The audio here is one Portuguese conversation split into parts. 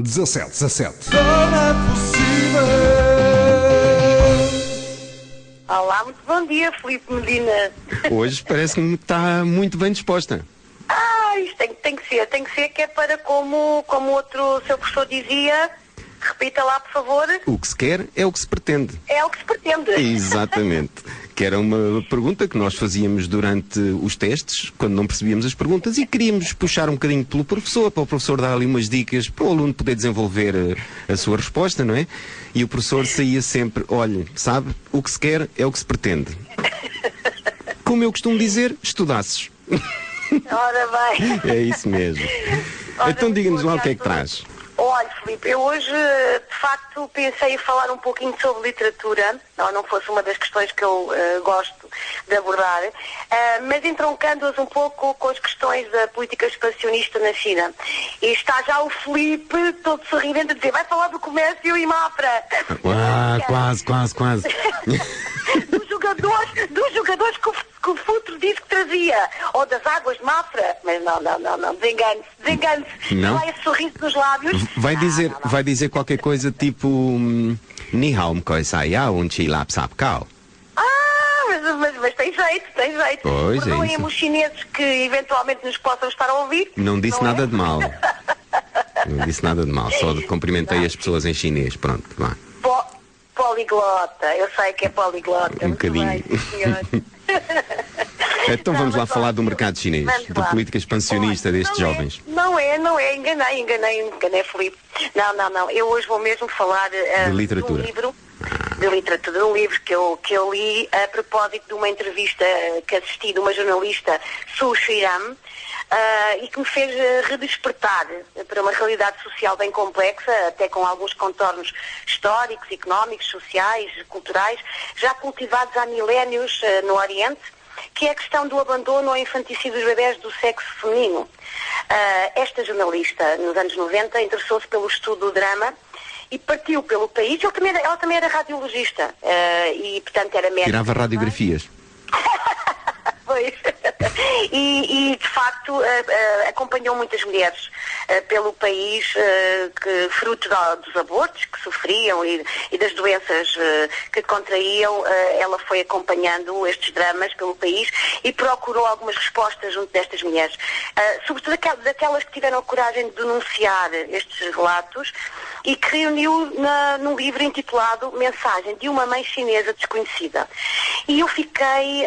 1717. Olá, muito bom dia, Filipe Medina. Hoje parece-me que está muito bem disposta. Isto tem que ser, que é para como outro seu professor dizia, repita lá, por favor. O que se quer é o que se pretende. É o que se pretende. Exatamente. Que era uma pergunta que nós fazíamos durante os testes, quando não percebíamos as perguntas, e queríamos puxar um bocadinho pelo professor, para o professor dar ali umas dicas, para o aluno poder desenvolver a sua resposta, não é? E o professor saía sempre, olha, sabe, o que se quer é o que se pretende. Como eu costumo dizer, estudasses. Ora bem. É isso mesmo. Então diga-nos lá o que é que traz. Olha, Filipe, eu hoje, de facto, pensei em falar um pouquinho sobre literatura, não fosse uma das questões que eu gosto de abordar, mas entroncando-as um pouco com as questões da política expansionista na China. E está já o Filipe todo sorridente a dizer, vai falar do comércio e Mafra. Quase. Dos jogadores que o futuro disse que trazia, ou das águas de Mafra, mas não, desengane-se, Não? Lá esse sorriso nos lábios. Vai dizer qualquer coisa tipo Ni hao mkoi sai yao un chi lap sap kao. Mas tem jeito. Pois, Perdoem é isso. os chineses que eventualmente nos possam estar a ouvir. Não disse nada de mal. Não disse nada de mal, só cumprimentei as pessoas em chinês, pronto, vá. Poliglota, eu sei que é poliglota. Um bocadinho. Muito bem, senhor. Então vamos lá falar do mercado chinês, da política expansionista destes jovens. Não é, enganei, Filipe. Não, eu hoje vou mesmo falar de literatura. De um livro que eu li a propósito de uma entrevista que assisti de uma jornalista, Su Xiram, e que me fez redespertar para uma realidade social bem complexa, até com alguns contornos históricos, económicos, sociais, culturais, já cultivados há milénios no Oriente, que é a questão do abandono ou infanticídio dos bebés do sexo feminino. Esta jornalista, nos anos 90, interessou-se pelo estudo do drama e partiu pelo país. Ela também era radiologista e, portanto, era médica. Tirava radiografias. Pois. E de facto acompanhou muitas mulheres pelo país que, fruto dos abortos que sofriam e das doenças que contraíam, ela foi acompanhando estes dramas pelo país e procurou algumas respostas junto destas mulheres, sobretudo daquelas que tiveram a coragem de denunciar estes relatos, e que reuniu num livro intitulado Mensagem de uma Mãe Chinesa Desconhecida. E eu fiquei,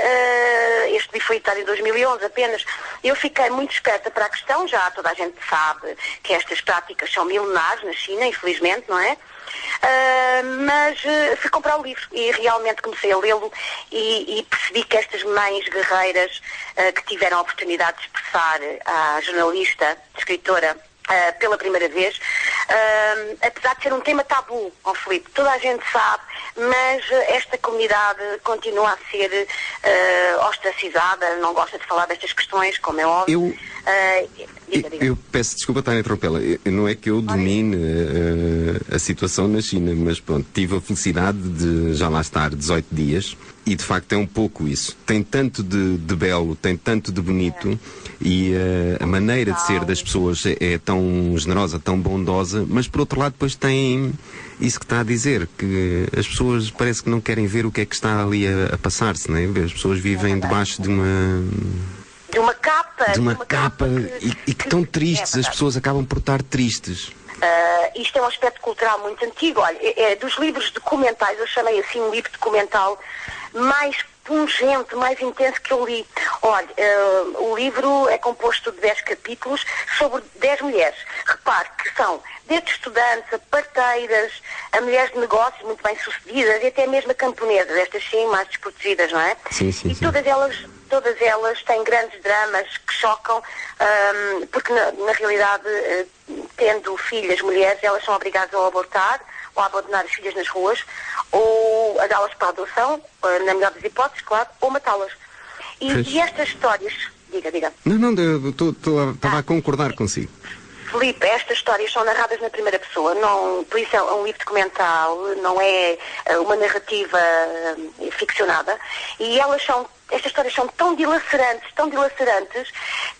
este livro foi editado em 2011 apenas, eu fiquei muito esperta para a questão. Já toda a gente sabe que estas práticas são milenares na China, infelizmente, não é? Mas fui comprar o livro e realmente comecei a lê-lo e percebi que estas mães guerreiras que tiveram a oportunidade de expressar à jornalista, escritora, pela primeira vez, apesar de ser um tema tabu, Filipe, toda a gente sabe, mas esta comunidade continua a ser ostracizada, não gosta de falar destas questões, como é óbvio. Diga. Eu peço desculpa estar a interrompê-la. Não é que eu domine a situação na China, mas pronto, tive a felicidade de já lá estar 18 dias e de facto é um pouco isso. Tem tanto de belo, tem tanto de bonito e a maneira de ser das pessoas é tão generosa, tão bondosa, mas por outro lado depois tem isso que está a dizer, que as pessoas parece que não querem ver o que é que está ali a passar-se, não é? As pessoas vivem debaixo de uma capa e que estão tristes, as pessoas acabam por estar tristes. Isto é um aspecto cultural muito antigo. Olha, dos livros documentais, eu chamei assim um livro documental mais pungente, mais intenso que eu li. Olha, o livro é composto de 10 capítulos sobre 10 mulheres. Repare que são desde estudantes, a parteiras, a mulheres de negócios muito bem sucedidas e até mesmo a camponesas, estas sim mais desprotegidas, não é? Sim. Todas elas têm grandes dramas que chocam, porque na realidade, tendo filhas, mulheres, elas são obrigadas a abortar ou a abandonar as filhas nas ruas, ou a dá-las para a adoção, na melhor das hipóteses, claro, ou matá-las. E estas histórias... Diga. Não, estava a concordar consigo. Filipe, estas histórias são narradas na primeira pessoa, por isso é um livro documental, não é uma narrativa ficcionada, e elas são estas histórias são tão dilacerantes,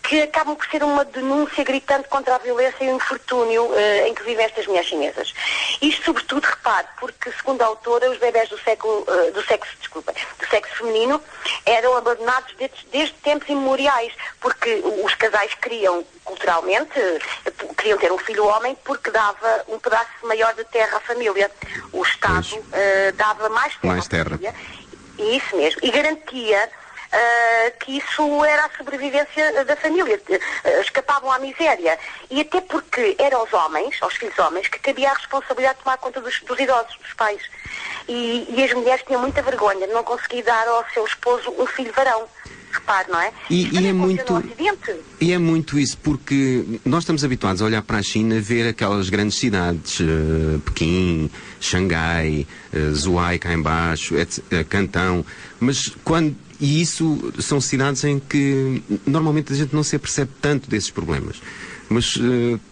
que acabam por ser uma denúncia gritante contra a violência e o infortúnio em que vivem estas mulheres chinesas. Isto, sobretudo, repare, porque, segundo a autora, os bebés do sexo feminino eram abandonados desde tempos imemoriais, porque os casais queriam, culturalmente, queriam ter um filho homem porque dava um pedaço maior de terra à família. O Estado dava mais terra à família. Isso mesmo. E garantia que isso era a sobrevivência da família. Escapavam à miséria. E até porque eram aos filhos homens, que cabia a responsabilidade de tomar conta dos idosos, dos pais. E as mulheres tinham muita vergonha de não conseguir dar ao seu esposo um filho varão. Repare, não é? E é muito isso, porque nós estamos habituados a olhar para a China, ver aquelas grandes cidades, Pequim, Xangai, Zhuhai cá em baixo, Cantão, e isso são cidades em que normalmente a gente não se apercebe tanto desses problemas. Mas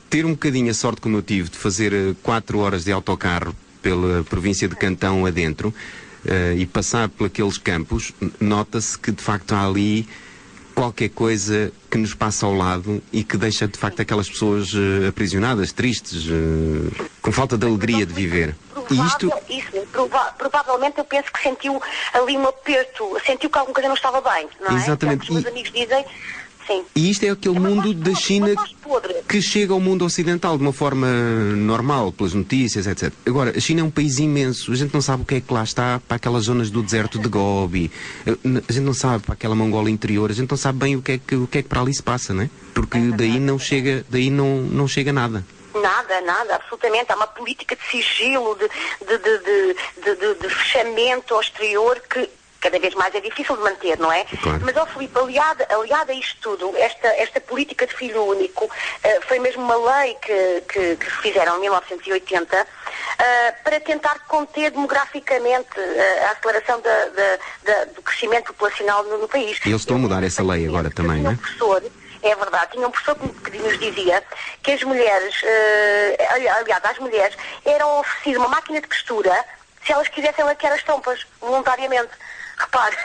ter um bocadinho a sorte como eu tive de fazer 4 horas de autocarro pela província de Cantão adentro, e passar por aqueles campos, nota-se que de facto há ali qualquer coisa que nos passa ao lado e que deixa de facto aquelas pessoas aprisionadas, tristes, com falta de alegria de viver. Provavelmente eu penso que sentiu ali um aperto, sentiu que alguma coisa não estava bem, não é? Exatamente. Os meus amigos dizem. Sim. E isto é aquele mundo da China que chega ao mundo ocidental de uma forma normal, pelas notícias, etc. Agora, a China é um país imenso. A gente não sabe o que é que lá está para aquelas zonas do deserto de Gobi. A gente não sabe para aquela Mongola interior. A gente não sabe bem o que é que para ali se passa, não é? Porque daí não chega nada. Nada, absolutamente. Há uma política de sigilo, de fechamento ao exterior que cada vez mais é difícil de manter, não é? Claro. Mas, Filipe, aliada a isto tudo, esta política de filho único, foi mesmo uma lei que se fizeram em 1980 para tentar conter demograficamente a aceleração do crescimento populacional no país. E eles estão a mudar essa lei agora também, não é? É verdade, tinha um professor que nos dizia que as mulheres, aliás, às mulheres, eram oferecidas uma máquina de costura se elas quisessem laquear as trompas, voluntariamente. Repare,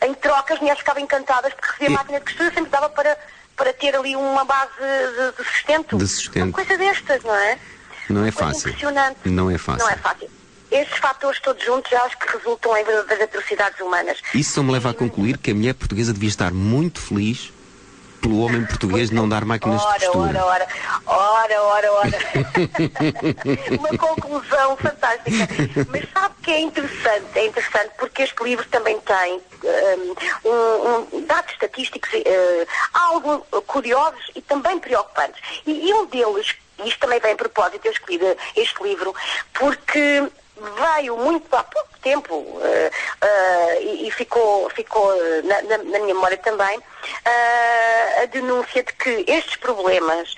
em troca as mulheres ficavam encantadas porque recebia a máquina de costura, sempre dava para ter ali uma base de sustento. Uma coisa destas, não é? Não é fácil. Impressionante. Não é fácil. Estes fatores todos juntos, acho que resultam em verdadeiras atrocidades humanas. Isso só me leva a concluir que a mulher portuguesa devia estar muito feliz pelo homem português não dar máquinas de costura. Ora. Uma conclusão fantástica. Mas sabe que é interessante porque este livro também tem dados estatísticos algo curiosos e também preocupantes. E um deles, isto também vem a propósito, eu escolhi este livro, porque veio muito há pouco tempo e ficou na minha memória também a denúncia de que estes problemas,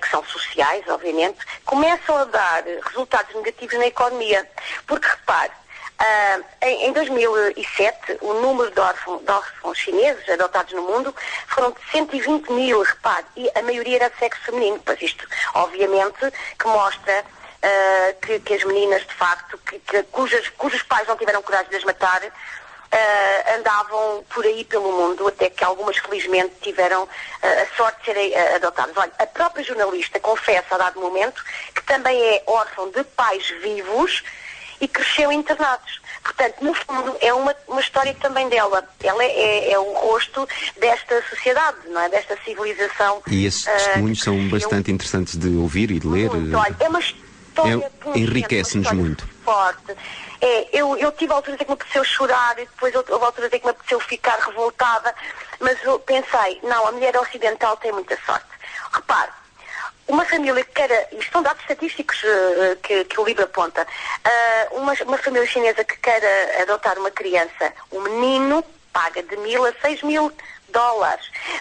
que são sociais, obviamente, começam a dar resultados negativos na economia. Porque, repare, em 2007, o número de órfãos chineses adotados no mundo foram de 120 mil, repare, e a maioria era de sexo feminino. Pois isto, obviamente, que mostra que as meninas, de facto, cujos pais não tiveram coragem de as matar, andavam por aí pelo mundo, até que algumas, felizmente, tiveram a sorte de serem adotadas. Olha, a própria jornalista confessa, a dado momento, que também é órfã de pais vivos e cresceu internados. Portanto, no fundo, é uma história também dela. Ela é o rosto desta sociedade, não é? Desta civilização. E esses testemunhos são bastante interessantes de ouvir e de ler. Olha, é uma história enriquece-nos muito. Forte. Eu tive alturas em que me apeteceu chorar e depois houve alturas em que me apeteceu ficar revoltada, mas eu pensei, não, a mulher ocidental tem muita sorte. Repare, uma família que queira, isto são dados estatísticos que o livro aponta, uma família chinesa que queira adotar uma criança, um menino paga de $1.000 a $6.000,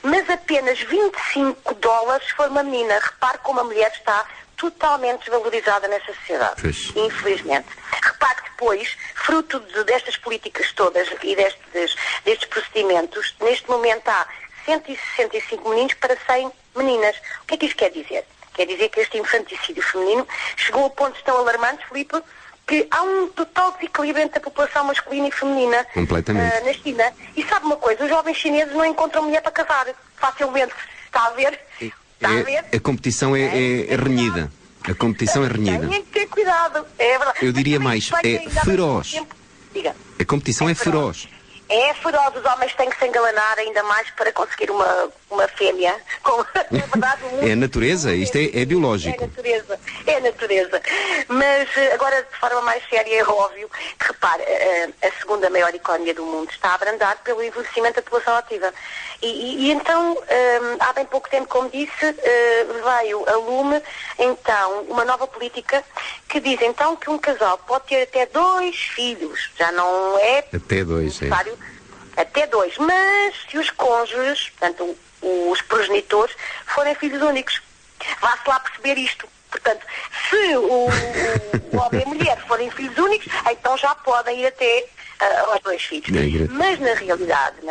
mas apenas $25 se for uma menina. Repare como a mulher está totalmente desvalorizada nessa sociedade, infelizmente. Repare que depois, fruto destas políticas todas e destes procedimentos, neste momento há 165 meninos para 100 meninas. O que é que isto quer dizer? Quer dizer que este infanticídio feminino chegou a pontos tão alarmantes, Filipe, que há um total desequilíbrio entre a população masculina e feminina na China. E sabe uma coisa, os jovens chineses não encontram mulher para casar facilmente. Está a ver? A competição é renhida. A competição é renhida. Tem que ter cuidado, é verdade. Eu diria mais, é feroz. A competição é feroz. É feroz, os homens têm que se engalanar ainda mais para conseguir uma fêmea. É verdade. É a natureza, isto é biológico. É a natureza. Mas agora, de forma mais séria, é óbvio que, repare, a segunda maior economia do mundo está a abrandar pelo envelhecimento da população ativa. E então, há bem pouco tempo, como disse, veio a lume, então, uma nova política que diz, então, que um casal pode ter até 2 filhos. Já não é até 2, necessário. Até 2. Mas se os cônjuges, portanto, os progenitores, forem filhos únicos. Vá-se lá perceber isto. Portanto, se o homem e a mulher forem filhos únicos, então já podem ir até aos 2 filhos. Mas na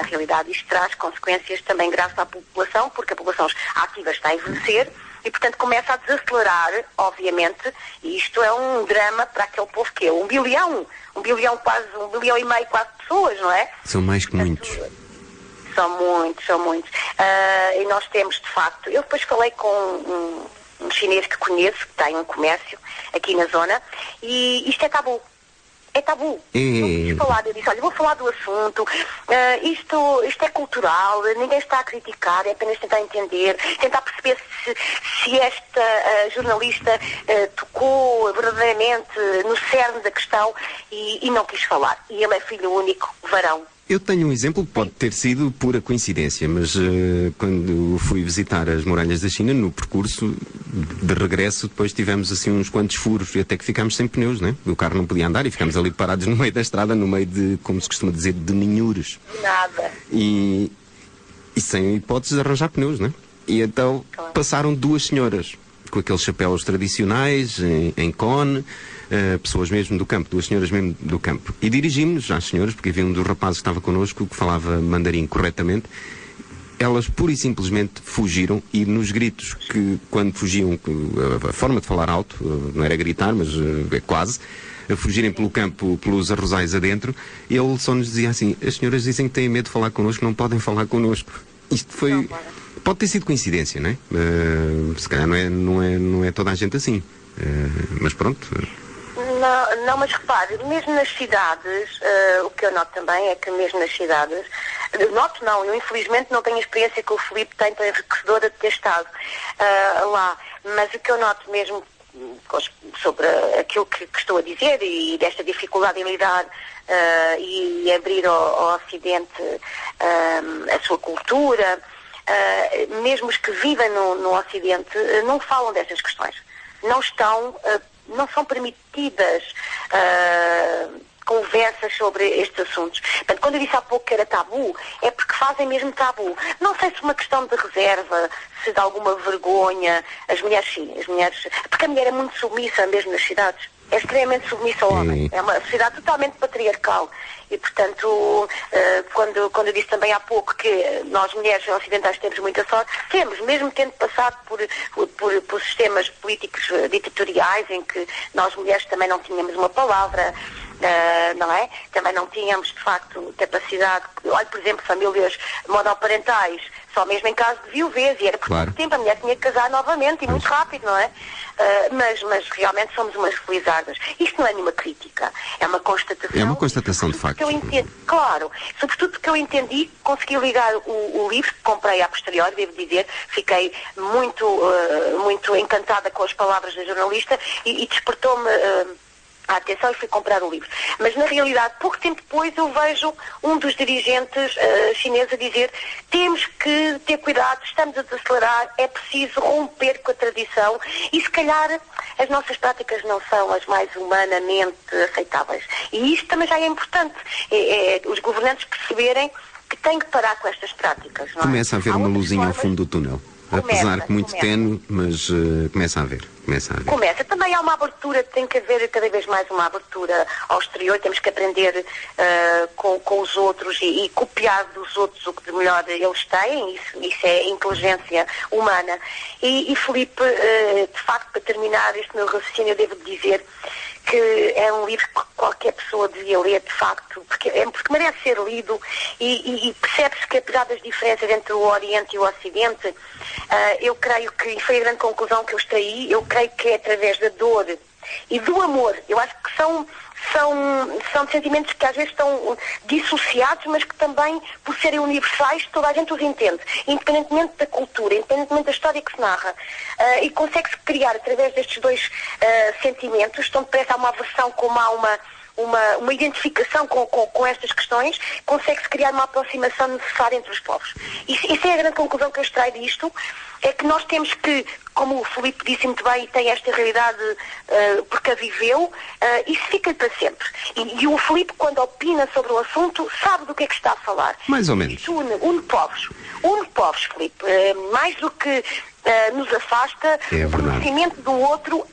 realidade isto traz consequências também graves à população, porque a população ativa está a envelhecer e, portanto, começa a desacelerar, obviamente, e isto é um drama para aquele povo que é 1 bilhão, quase 1,5 bilhão quase pessoas, não é? São mais que muitos. São muitos. E nós temos, de facto, eu depois falei com um chinês que conheço, que tem um comércio aqui na zona, e isto é tabu. É tabu. Não quis falar. Eu disse, olha, vou falar do assunto, isto é cultural, ninguém está a criticar, é apenas tentar entender, tentar perceber se esta jornalista tocou verdadeiramente no cerne da questão e não quis falar. E ele é filho único, varão. Eu tenho um exemplo que pode ter sido pura coincidência, mas quando fui visitar as muralhas da China, no percurso de regresso, depois tivemos assim uns quantos furos e até que ficámos sem pneus, né? O carro não podia andar e ficámos ali parados no meio da estrada, no meio de, como se costuma dizer, de ninhures. Nada. E sem hipótese de arranjar pneus, né? E então passaram 2 senhoras com aqueles chapéus tradicionais, em cone, pessoas mesmo do campo, 2 senhoras mesmo do campo. E dirigimos-nos às senhoras, porque havia um dos rapazes que estava connosco que falava mandarim corretamente. Elas pura e simplesmente fugiram e nos gritos que quando fugiam, a forma de falar alto, não era gritar, mas quase, a fugirem pelo campo, pelos arrozais adentro, ele só nos dizia assim, as senhoras dizem que têm medo de falar connosco, não podem falar connosco. Isto foi... Pode ter sido coincidência, não é? Se calhar não é toda a gente assim. Mas pronto... Não, mas repare, mesmo nas cidades, o que eu noto também é que mesmo nas cidades, eu infelizmente não tenho a experiência que o Filipe tem, tão enriquecedora de ter estado lá, mas o que eu noto mesmo sobre aquilo que estou a dizer e desta dificuldade em lidar e abrir ao Ocidente a sua cultura, mesmo os que vivem no Ocidente não falam dessas questões, não são permitidas conversas sobre estes assuntos. Portanto, quando eu disse há pouco que era tabu, é porque fazem mesmo tabu. Não sei se uma questão de reserva, se de alguma vergonha, as mulheres, porque a mulher é muito submissa mesmo nas cidades. É extremamente submissa ao homem. É uma sociedade totalmente patriarcal. E, portanto, quando eu disse também há pouco que nós, mulheres ocidentais, temos muita sorte, temos, mesmo tendo passado por sistemas políticos ditatoriais em que nós, mulheres, também não tínhamos uma palavra, não é? Também não tínhamos, de facto, capacidade. Olha, por exemplo, famílias monoparentais, só mesmo em caso de viuvez, e era por muito tempo, a mulher tinha que casar novamente, e muito rápido, não é? Mas realmente somos umas felizardas. Isto não é nenhuma crítica, é uma constatação. É uma constatação de facto. Claro, sobretudo porque eu entendi, consegui ligar o livro, que comprei a posteriori, devo dizer, fiquei muito encantada com as palavras da jornalista e despertou-me a atenção e fui comprar o livro. Mas na realidade, pouco tempo depois, eu vejo um dos dirigentes chineses a dizer: temos que ter cuidado, estamos a desacelerar, é preciso romper com a tradição e se calhar as nossas práticas não são as mais humanamente aceitáveis. E isto também já é importante, os governantes perceberem que têm que parar com estas práticas. Não é? Começa a haver uma luzinha ao fundo do túnel. Apesar que muito tenue, mas começa a haver. Começa. Também há uma abertura, tem que haver cada vez mais uma abertura ao exterior, temos que aprender com os outros e copiar dos outros o que de melhor eles têm, isso é inteligência humana. E Filipe, de facto, para terminar este meu raciocínio, eu devo dizer que é um livro que qualquer pessoa devia ler, de facto, porque merece ser lido e percebe-se que, apesar das diferenças entre o Oriente e o Ocidente, eu creio que, e foi a grande conclusão que eu extraí, eu creio que é através da dor e do amor. Eu acho que são sentimentos que às vezes estão dissociados, mas que também, por serem universais, toda a gente os entende, independentemente da cultura, independentemente da história que se narra. E consegue-se criar, através destes dois sentimentos, tão depressa há uma aversão como há uma identificação com estas questões, consegue-se criar uma aproximação necessária entre os povos. Isso é a grande conclusão que eu extraio disto, é que nós temos que, como o Filipe disse muito bem, e tem esta realidade porque a viveu, isso fica para sempre. E o Filipe, quando opina sobre o assunto, sabe do que é que está a falar. Mais ou menos. Isso une povos, Filipe. Mais do que nos afasta, é o conhecimento do outro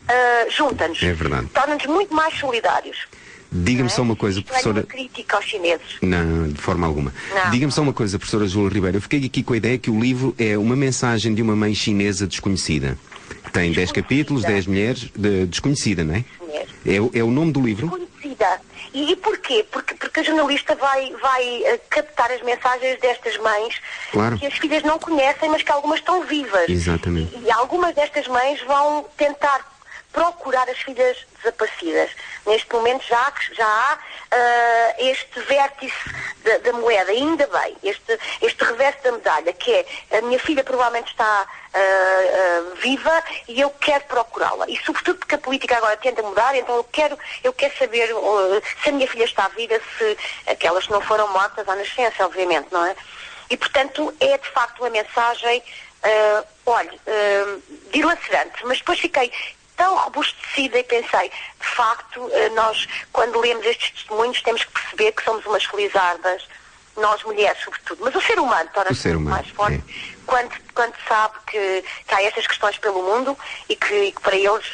junta-nos. É verdade. Torna-nos muito mais solidários. Diga-me só uma coisa, professora... Não é uma crítica aos chineses. Não, de forma alguma. Diga-me só uma coisa, professora Júlia Ribeiro. Eu fiquei aqui com a ideia que o livro é uma mensagem de uma mãe chinesa desconhecida. Tem 10 capítulos, 10 mulheres... desconhecida, não é? É o nome do livro? Desconhecida. E porquê? Porque a jornalista vai captar as mensagens destas mães, claro, que as filhas não conhecem, mas que algumas estão vivas. Exatamente. E algumas destas mães vão tentar procurar as filhas desaparecidas. Neste momento já há este vértice da moeda, ainda bem, este reverso da medalha, que é: a minha filha provavelmente está viva e eu quero procurá-la. E sobretudo porque a política agora tenta mudar, então eu quero saber se a minha filha está viva, se aquelas que não foram mortas à nascença, obviamente, não é? E portanto é de facto uma mensagem, dilacerante, mas depois fiquei tão robustecida e pensei, de facto, nós, quando lemos estes testemunhos, temos que perceber que somos umas felizardas, nós mulheres, sobretudo. Mas o ser humano torna-se mais forte quando sabe que há estas questões pelo mundo e que para eles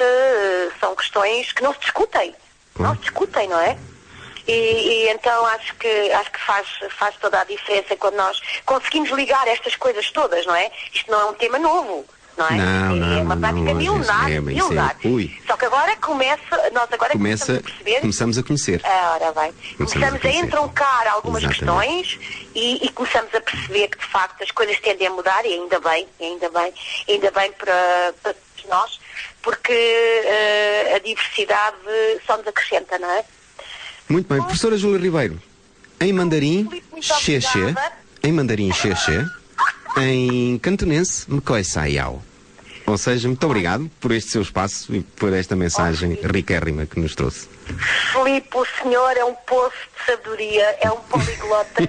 são questões que não se discutem. Não se discutem, não é? E então acho que faz toda a diferença quando nós conseguimos ligar estas coisas todas, não é? Isto não é um tema novo. Não é? Não, é uma prática milenar. Só que agora nós começamos a perceber. Começamos a conhecer. Ora bem. Começamos a entroncar algumas questões e começamos a perceber que de facto as coisas tendem a mudar, e ainda bem para todos nós, porque a diversidade só nos acrescenta, não é? Muito bem. Professora Júlia Ribeiro, em mandarim, xexé, em cantonense, Mekoi Sayao. Ou seja, muito obrigado por este seu espaço e por esta mensagem riquérrima que nos trouxe. Filipe, o senhor é um poço de sabedoria, é um poliglota.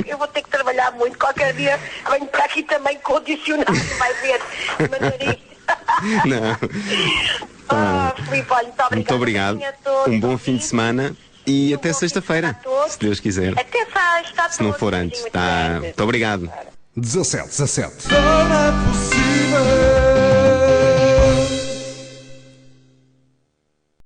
Eu vou ter que trabalhar muito. Qualquer dia venho para aqui também com o dicionário, vai ver, mandarim. Não. Filipe, olha, muito obrigado. Um bom fim de semana. E até sexta-feira, se Deus quiser. Até sexta, se não for antes. Muito obrigado. 17. Não é possível.